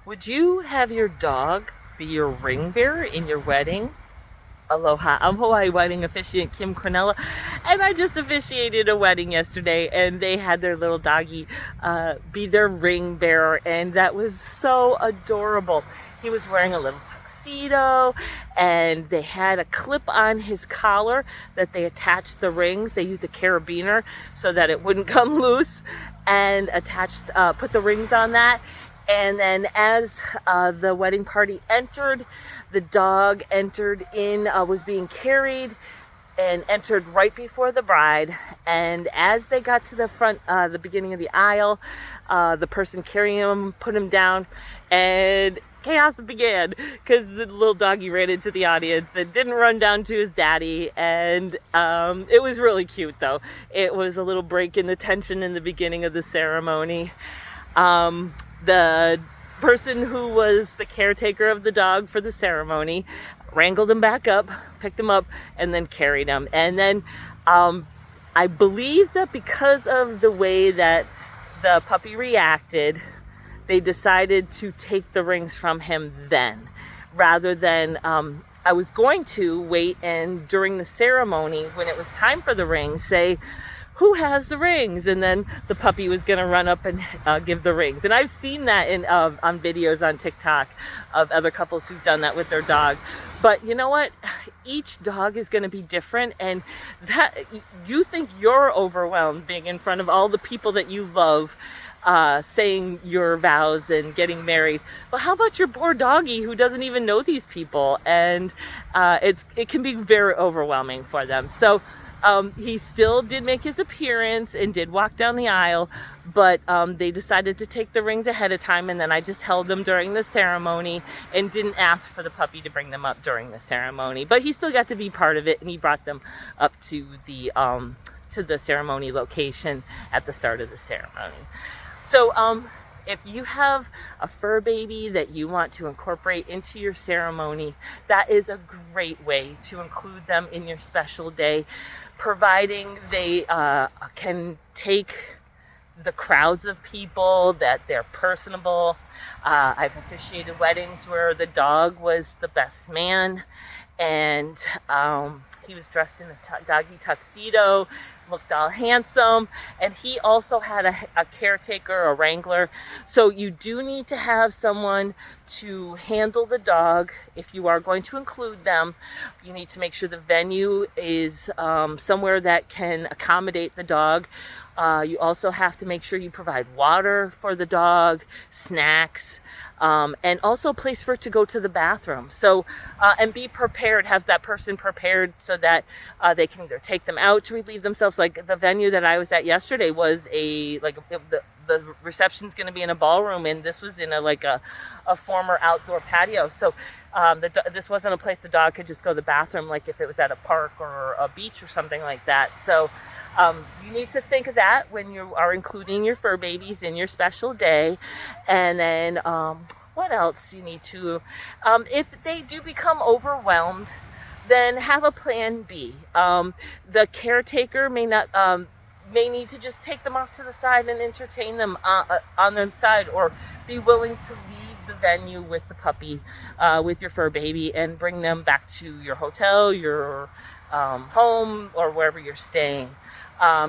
Would you have your dog be your ring bearer in your wedding? Aloha, I'm Hawaii wedding officiant Kim Cornella, and I just officiated a wedding yesterday, and they had their little doggy be their ring bearer, and that was so adorable. He was wearing a little tuxedo, and they had a clip on his collar that they attached the rings. They used a carabiner so that it wouldn't come loose, and put the rings on that. And then as the wedding party entered, the dog entered in, was being carried and entered right before the bride. And as they got to the front, the beginning of the aisle, the person carrying him put him down, and chaos began because the little doggy ran into the audience and didn't run down to his daddy. And it was really cute, though. It was a little break in the tension in the beginning of the ceremony. The person who was the caretaker of the dog for the ceremony wrangled him back up, picked him up, and then carried him. And then I believe that because of the way that the puppy reacted, they decided to take the rings from him then, rather than I was going to wait and during the ceremony, when it was time for the rings, say, who has the rings? And then the puppy was going to run up and give the rings. And I've seen that on videos on TikTok of other couples who've done that with their dog. But you know what? Each dog is going to be different, and that you think you're overwhelmed being in front of all the people that you love, saying your vows and getting married. But how about your poor doggy who doesn't even know these people? And it can be very overwhelming for them. So he still did make his appearance and did walk down the aisle, but they decided to take the rings ahead of time, and then I just held them during the ceremony and didn't ask for the puppy to bring them up during the ceremony. But he still got to be part of it, and he brought them up to the ceremony location at the start of the ceremony. So if you have a fur baby that you want to incorporate into your ceremony, that is a great way to include them in your special day, providing they can take the crowds of people, that they're personable. I've officiated weddings where the dog was the best man, and he was dressed in a doggy tuxedo, looked all handsome, and he also had a caretaker, a wrangler. So you do need to have someone to handle the dog if you are going to include them. You need to make sure the venue is somewhere that can accommodate the dog. You also have to make sure you provide water for the dog, snacks, and also a place for it to go to the bathroom. So, and be prepared, have that person prepared so that they can either take them out to relieve themselves. Like the venue that I was at yesterday was the reception's going to be in a ballroom, and this was in a former outdoor patio. So this wasn't a place the dog could just go to the bathroom like if it was at a park or a beach or something like that. So you need to think of that when you are including your fur babies in your special day. And then what else you need to, if they do become overwhelmed, then have a plan B. The caretaker may need to just take them off to the side and entertain them on their side, or be willing to leave the venue with the puppy, with your fur baby, and bring them back to your hotel, your home, or wherever you're staying.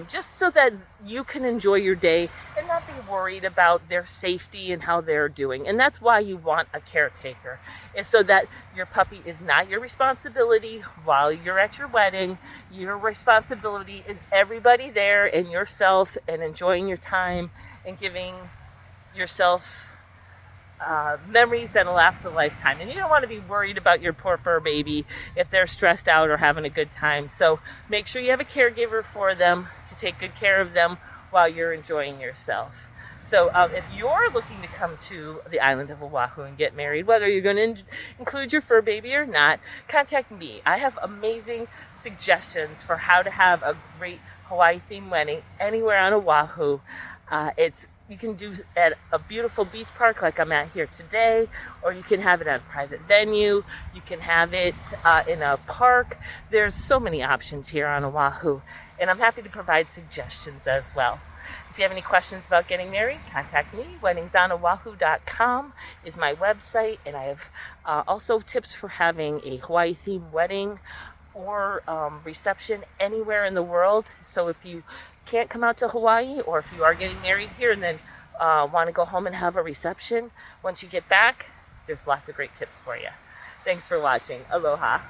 Just so that you can enjoy your day and not be worried about their safety and how they're doing. And that's why you want a caretaker, is so that your puppy is not your responsibility while you're at your wedding. Your responsibility is everybody there and yourself, and enjoying your time and giving yourself memories that'll last a lifetime. And you don't want to be worried about your poor fur baby if they're stressed out or having a good time. So make sure you have a caregiver for them to take good care of them while you're enjoying yourself. So if you're looking to come to the island of Oahu and get married, whether you're going to include your fur baby or not, contact me. I have amazing suggestions for how to have a great Hawaii-themed wedding anywhere on Oahu. You can do at a beautiful beach park like I'm at here today, or you can have it at a private venue. You can have it in a park. There's so many options here on Oahu, and I'm happy to provide suggestions as well. If you have any questions about getting married, contact me. WeddingsOnOahu.com is my website, and I have also tips for having a Hawaii-themed wedding or reception anywhere in the world. So if you can't come out to Hawaii, or if you are getting married here and then want to go home and have a reception, once you get back, there's lots of great tips for you. Thanks for watching. Aloha.